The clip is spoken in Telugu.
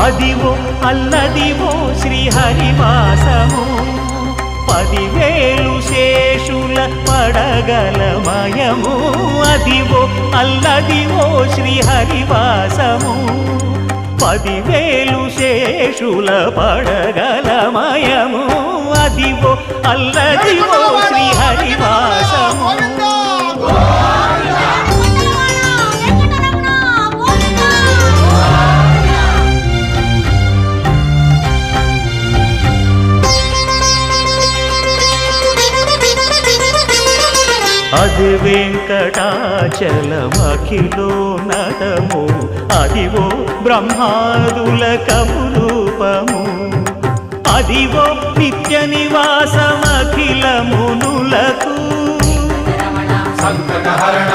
అదివో అల్లదివో శ్రీహరివాసము 10,000 శేషుల పడగలమయము అదివో అల్లదివో శ్రీహరివాసము 10,000 శేషుల పడగలమయము అదివో అల్లదివో శ్రీహరివాసము అది వెంకటాచలమఖిలోన్నతము అదివో బ్రహ్మాదుల కపురూపము అదివో నిత్య నివాసమఖిల మునులకు సంకటహరణ